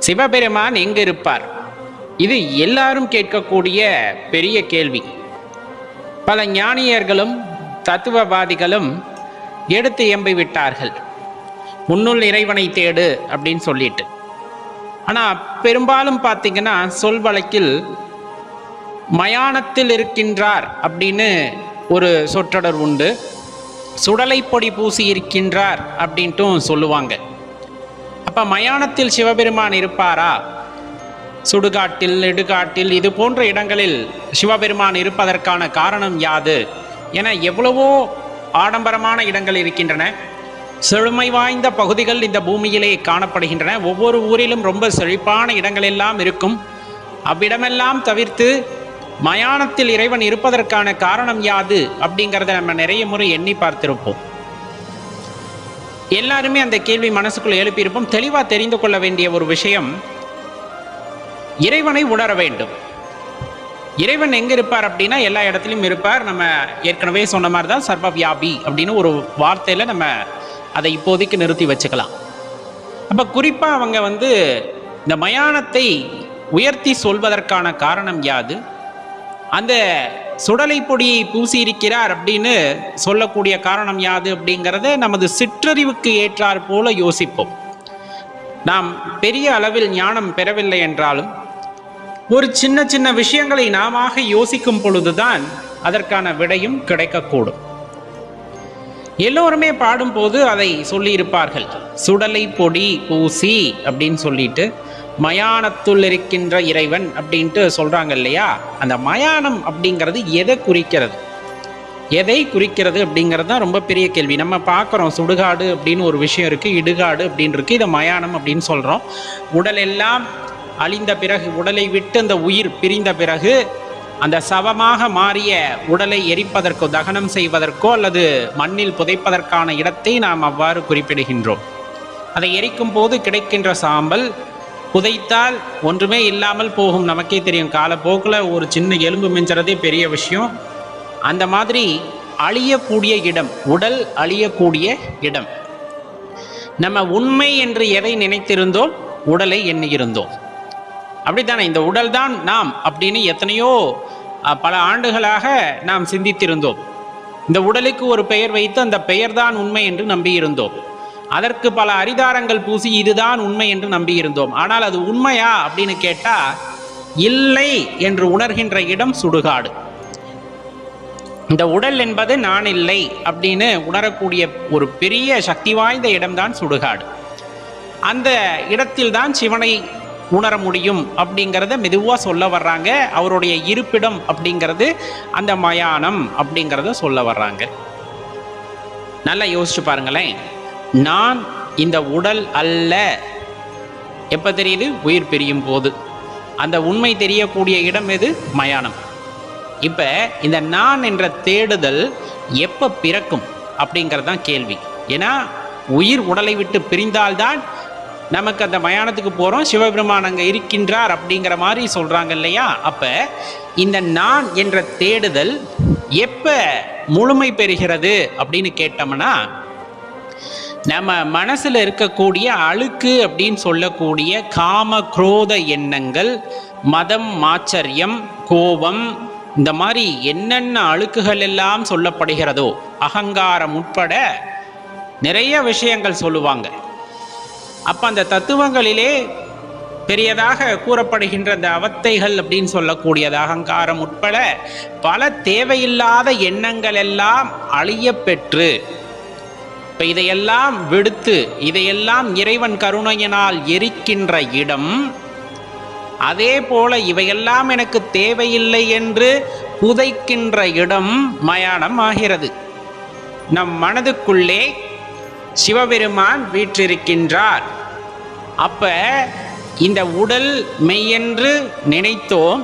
சிவபெருமான் எங்கு இருப்பார்? இது எல்லாரும் கேட்கக்கூடிய பெரிய கேள்வி. பல ஞானியர்களும் தத்துவவாதிகளும் எடுத்து எம்பி விட்டார்கள், உன்னுள் இறைவனை தேடு அப்படின்னு சொல்லிட்டு. ஆனால் பெரும்பாலும் பார்த்தீங்கன்னா சொல் வழக்கில் மயானத்தில் இருக்கின்றார் அப்படின்னு ஒரு சொற்றொடர் உண்டு. சுடலை பொடி பூசி இருக்கின்றார் அப்படின்ட்டும் சொல்லுவாங்க. அப்போ மயானத்தில் சிவபெருமான் இருப்பாரா? சுடுகாட்டில், இடுகாட்டில், இது போன்ற இடங்களில் சிவபெருமான் இருப்பதற்கான காரணம் யாது? என எவ்வளவோ ஆடம்பரமான இடங்கள் இருக்கின்றன. செழுமை வாய்ந்த பகுதிகள் இந்த பூமியிலே காணப்படுகின்றன. ஒவ்வொரு ஊரிலும் ரொம்ப செழிப்பான இடங்கள் எல்லாம் இருக்கும். அவ்விடமெல்லாம் தவிர்த்து மயானத்தில் இறைவன் இருப்பதற்கான காரணம் யாது அப்படிங்கிறத நம்ம நிறைய முறை எண்ணி பார்த்திருப்போம். எல்லாருமே அந்த கேள்வி மனசுக்குள்ள எழுப்பியிருப்போம். தெளிவாக தெரிந்து கொள்ள வேண்டிய ஒரு விஷயம், இறைவனை உணர வேண்டும். இறைவன் எங்க இருப்பார் அப்படின்னா எல்லா இடத்துலையும் இருப்பார். நம்ம ஏற்கனவே சொன்ன மாதிரி தான் சர்வவியாபி அப்படின்னு ஒரு வார்த்தையில நம்ம அதை இப்போதைக்கு நிறுத்தி வச்சுக்கலாம். அப்ப குறிப்பா அவங்க இந்த மயானத்தை உயர்த்தி சொல்வதற்கான காரணம் யாது? அந்த சுடலை பொடியை பூசி இருக்கிறார் அப்படின்னு சொல்லக்கூடிய காரணம் யாது அப்படிங்கிறத நமது சிற்றறிவுக்கு ஏற்றார் போல யோசிப்போம். நாம் பெரிய அளவில் ஞானம் பெறவில்லை என்றாலும் ஒரு சின்ன சின்ன விஷயங்களை நாம யோசிக்கும் பொழுதுதான் அதற்கான விடையும் கிடைக்கக்கூடும். எல்லோருமே பாடும்போது அதை சொல்லி இருப்பார்கள், சுடலை பொடி பூசி அப்படின்னு சொல்லிட்டு மயானத்துள் இருக்கின்ற இறைவன் அப்படின்ட்டு சொல்றாங்க இல்லையா? அந்த மயானம் அப்படிங்கிறது எதை குறிக்கிறது, எதை குறிக்கிறது அப்படிங்கிறது தான் ரொம்ப பெரிய கேள்வி. நம்ம பார்க்குறோம், சுடுகாடு அப்படின்னு ஒரு விஷயம் இருக்குது, இடுகாடு அப்படின்னு இருக்குது, இதை மயானம் அப்படின்னு சொல்கிறோம். உடல் எல்லாம் அழிந்த பிறகு, உடலை விட்டு அந்த உயிர் பிரிந்த பிறகு அந்த சவமாக மாறிய உடலை எரிப்பதற்கோ தகனம் செய்வதற்கோ அல்லது மண்ணில் புதைப்பதற்கான இடத்தை நாம் அவ்வாறு குறிப்பிடுகின்றோம். அதை எரிக்கும் போது கிடைக்கின்ற சாம்பல் புதைத்தால் ஒன்றுமே இல்லாமல் போகும். நமக்கே தெரியும், காலப்போக்கில் ஒரு சின்ன எலும்பு மிஞ்சுறதே பெரிய விஷயம். அந்த மாதிரி அழியக்கூடிய இடம், உடல் அழியக்கூடிய இடம். நம்ம உண்மை என்று எதை நினைத்திருந்தோம், உடலை எண்ணியிருந்தோம். அப்படித்தானே? இந்த உடல் தான் நாம் அப்படின்னு எத்தனையோ பல ஆண்டுகளாக நாம் சிந்தித்திருந்தோம். இந்த உடலுக்கு ஒரு பெயர் வைத்து அந்த பெயர் தான் உண்மை என்று நம்பியிருந்தோம். அதற்கு பல அரிதாரங்கள் பூசி இதுதான் உண்மை என்று நம்பியிருந்தோம். ஆனால் அது உண்மையா அப்படின்னு கேட்டா இல்லை என்று உணர்கின்ற இடம் சுடுகாடு. இந்த உடல் என்பது நான் இல்லை அப்படின்னு உணரக்கூடிய ஒரு பெரிய சக்தி வாய்ந்த இடம்தான் சுடுகாடு. அந்த இடத்தில் தான் சிவனை உணர முடியும் அப்படிங்கிறத மெதுவாக சொல்ல வர்றாங்க. அவருடைய இருப்பிடம் அப்படிங்கிறது அந்த மயானம் அப்படிங்கிறத சொல்ல வர்றாங்க. நல்லா யோசிச்சு பாருங்களேன். நான் இந்த உடல் அல்ல எப்போ தெரியுது? உயிர் பிரியும் போது. அந்த உண்மை தெரியக்கூடிய இடம் எது? மயானம். இப்போ இந்த நான் என்ற தேடுதல் எப்போ பிறக்கும் அப்படிங்கிறது தான் கேள்வி. ஏன்னா உயிர் உடலை விட்டு பிரிந்தால்தான் நமக்கு அந்த மயானத்துக்கு போகிறோம், சிவபெருமான் அங்கே இருக்கின்றார் அப்படிங்கிற மாதிரி சொல்கிறாங்க இல்லையா? அப்போ இந்த நான் என்ற தேடுதல் எப்போ முழுமை பெறுகிறது அப்படின்னு கேட்டோம்னா, நம்ம மனசில் இருக்கக்கூடிய அழுக்கு அப்படின்னு சொல்லக்கூடிய காம குரோத எண்ணங்கள், மதம், மாச்சரியம், கோபம், இந்த மாதிரி என்னென்ன அழுக்குகள் எல்லாம் சொல்லப்படுகிறதோ, அகங்காரம் உட்பட நிறைய விஷயங்கள் சொல்லுவாங்க. அப்போ அந்த தத்துவங்களிலே பெரியதாக கூறப்படுகின்ற அந்த அவத்தைகள் அப்படின்னு சொல்லக்கூடியது அகங்காரம் உட்பட பல தேவையில்லாத எண்ணங்கள் எல்லாம் அழிய பெற்று, இப்போ இதையெல்லாம் விடுத்து இதையெல்லாம் இறைவன் கருணையினால் எரிக்கின்ற இடம். அதே போல இவையெல்லாம் எனக்கு தேவையில்லை என்று புதைக்கின்ற இடம் மயானம் ஆகிறது. நம் மனதுக்குள்ளே சிவபெருமான் வீற்றிருக்கின்றார். அப்ப இந்த உடல் மெய்யென்று நினைத்தோம்.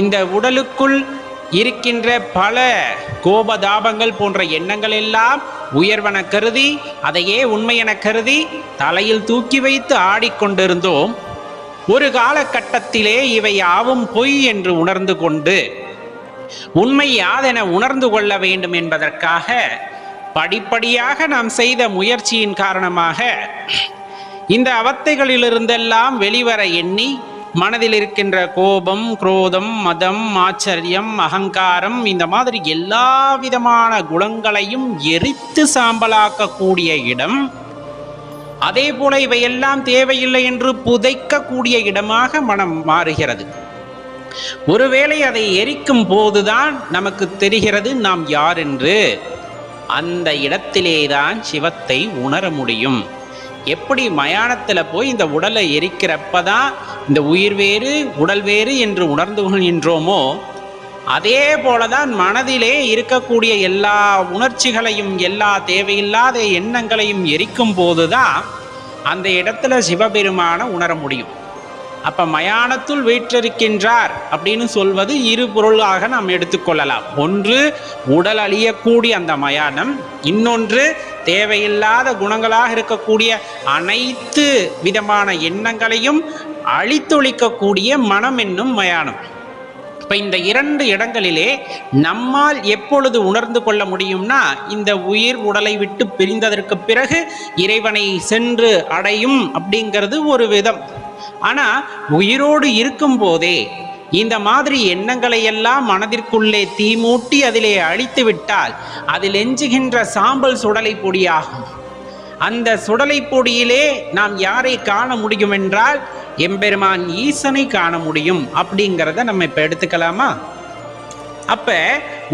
இந்த உடலுக்குள் இருக்கின்ற பல கோபதாபங்கள் போன்ற எண்ணங்கள் எல்லாம் உயர்வென கருதி, அதையே உண்மை என கருதி தலையில் தூக்கி வைத்து ஆடிக்கொண்டிருந்தோம். ஒரு காலகட்டத்திலே இவை யாவும் பொய் என்று உணர்ந்து கொண்டு உண்மை யாதென உணர்ந்து கொள்ள வேண்டும் என்பதற்காக படிப்படியாக நாம் செய்த முயற்சியின் காரணமாக இந்த அவத்தைகளிலிருந்தெல்லாம் வெளிவர எண்ணி மனதில் இருக்கின்ற கோபம், குரோதம், மதம், ஆச்சரியம், அகங்காரம், இந்த மாதிரி எல்லா விதமான குணங்களையும் எரித்து சாம்பலாக்கக்கூடிய இடம். அதே போல இவையெல்லாம் தேவையில்லை என்று புதைக்கக்கூடிய இடமாக மனம் மாறுகிறது. ஒருவேளை அதை எரிக்கும் போதுதான் நமக்கு தெரிகிறது நாம் யார் என்று. அந்த இடத்திலேதான் சிவத்தை உணர முடியும். எப்படி மயானத்தில் போய் இந்த உடலை எரிக்கிறப்பதான் இந்த உயிர் வேறு உடல் வேறு என்று உணர்ந்து கொள்கின்றோமோ, அதே போலதான் மனதிலே இருக்கக்கூடிய எல்லா உணர்ச்சிகளையும் எல்லா தேவையில்லாத எண்ணங்களையும் எரிக்கும் போதுதான் அந்த இடத்துல சிவபெருமான உணர முடியும். அப்ப மயானத்துள் வீற்றிருக்கின்றார் அப்படின்னு சொல்வது இரு பொருளாக நாம் எடுத்துக்கொள்ளலாம். ஒன்று உடல் அழியக்கூடிய அந்த மயானம், இன்னொன்று தேவையில்லாத குணங்களாக இருக்கக்கூடிய அனைத்து விதமான எண்ணங்களையும் அழித்தொழிக்கக்கூடிய மனம் என்னும் மயானம். இப்ப இந்த இரண்டு இடங்களிலே நம்மால் எப்பொழுது உணர்ந்து கொள்ள முடியும்னா, இந்த உயிர் உடலை விட்டு பிரிந்ததற்கு பிறகு இறைவனை சென்று அடையும் அப்படிங்கிறது ஒரு விதம். ஆனா உயிரோடு இருக்கும் போதே இந்த மாதிரி எண்ணங்களை எல்லாம் மனதிற்குள்ளே தீமூட்டி அதிலே அழித்து விட்டால் அதில் எஞ்சுகின்ற சாம்பல் சுடலை பொடியாகும். அந்த சுடலை பொடியிலே நாம் யாரை காண முடியும் என்றால் எம்பெருமான் ஈசனை காண முடியும். அப்படிங்கிறத நம்ம இப்ப எடுத்துக்கலாமா? அப்ப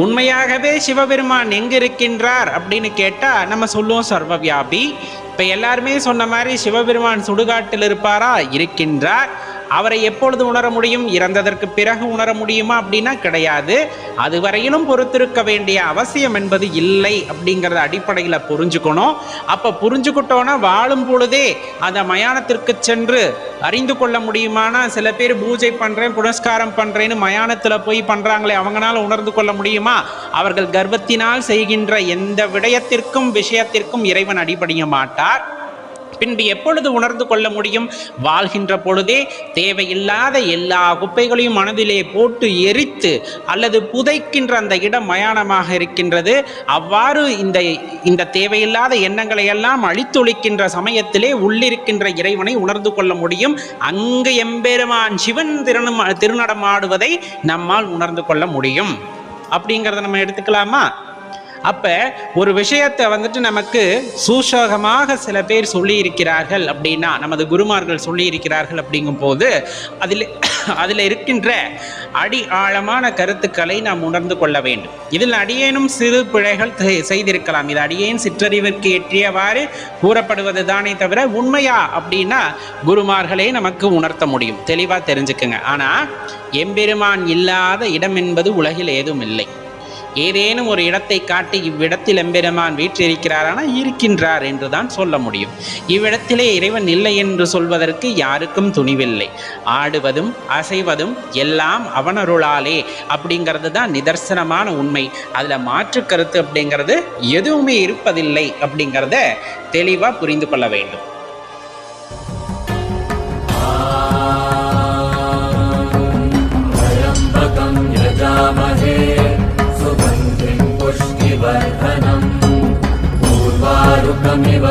உண்மையாகவே சிவபெருமான் எங்க இருக்கின்றார் அப்படின்னு கேட்டா நம்ம சொல்லுவோம் சர்வவியாபி. இப்ப எல்லாருமே சொன்ன மாதிரி சிவபெருமான் சுடுகாட்டில் இருப்பாரா? இருக்கின்றார். அவரை எப்பொழுது உணர முடியும்? இறந்ததற்கு பிறகு உணர முடியுமா அப்படின்னா கிடையாது. அதுவரையிலும் பொறுத்திருக்க வேண்டிய அவசியம் என்பது இல்லை அப்படிங்கிறத அடிப்படையில் புரிஞ்சுக்கணும். அப்ப புரிஞ்சுக்கிட்டோன்னா வாழும் பொழுதே அந்த மயானத்திற்கு சென்று அறிந்து கொள்ள முடியுமானா, சில பேர் பூஜை பண்றேன் புனஸ்காரம் பண்றேன்னு மயானத்தில் போய் பண்றாங்களே, அவங்களால உணர்ந்து கொள்ள முடியுமா? அவர்கள் கர்வத்தினால் செய்கின்ற எந்த விடயத்திற்கும் விஷயத்திற்கும் இறைவன் அடிபடிய மாட்டார். பின்பு எப்பொழுது உணர்ந்து கொள்ள முடியும்? வாழ்கின்ற பொழுதே தேவையில்லாத எல்லா குப்பைகளையும் மனதிலே போட்டு எரித்து அல்லது புதைக்கின்ற அந்த இடம் மயானமாக இருக்கின்றது. அவ்வாறு இந்த தேவையில்லாத எண்ணங்களை எல்லாம் அழித்தொழிக்கின்ற சமயத்திலே உள்ளிருக்கின்ற இறைவனை உணர்ந்து கொள்ள முடியும். அங்கு எம்பெருமான் சிவன் திருநடமாடுவதை நம்மால் உணர்ந்து கொள்ள முடியும். அப்படிங்கிறத நம்ம எடுத்துக்கலாமா? அப்ப ஒரு விஷயத்தை நமக்கு சூசகமாக சில பேர் சொல்லி இருக்கிறார்கள் அப்படின்னா, நமது குருமார்கள் சொல்லி இருக்கிறார்கள் அப்படிங்கும் போது அதில் இருக்கின்ற அடி ஆழமான கருத்துக்களை நாம் உணர்ந்து கொள்ள வேண்டும். இதில் அடியேனும் சிறு பிழைகள் செய்திருக்கலாம். இது அடியேன் சிற்றறிவிற்கு எற்றியவாறு கூறப்படுவது தானே தவிர உண்மையா அப்படின்னா குருமார்களே நமக்கு உணர்த்த முடியும். தெளிவா தெரிஞ்சுக்குங்க. ஆனா எம்பெருமான் இல்லாத இடம் என்பது உலகில் ஏதும் இல்லை. ஏதேனும் ஒரு இடத்தை காட்டி இவ்விடத்தில் எம்பெருமான் வீற்றிருக்கிறாரான இருக்கின்றார் என்றுதான் சொல்ல முடியும். இவ்விடத்திலே இறைவன் இல்லை என்று சொல்வதற்கு யாருக்கும் துணிவில்லை. ஆடுவதும் அசைவதும் எல்லாம் அவனருளாலே அப்படிங்கிறது தான் நிதர்சனமான உண்மை. அதில் மாற்று கருத்து அப்படிங்கிறது எதுவுமே இருப்பதில்லை அப்படிங்கிறத தெளிவாக புரிந்து கொள்ள வேண்டும். पुष्टिवर्धनम् पूर्वारुकमिव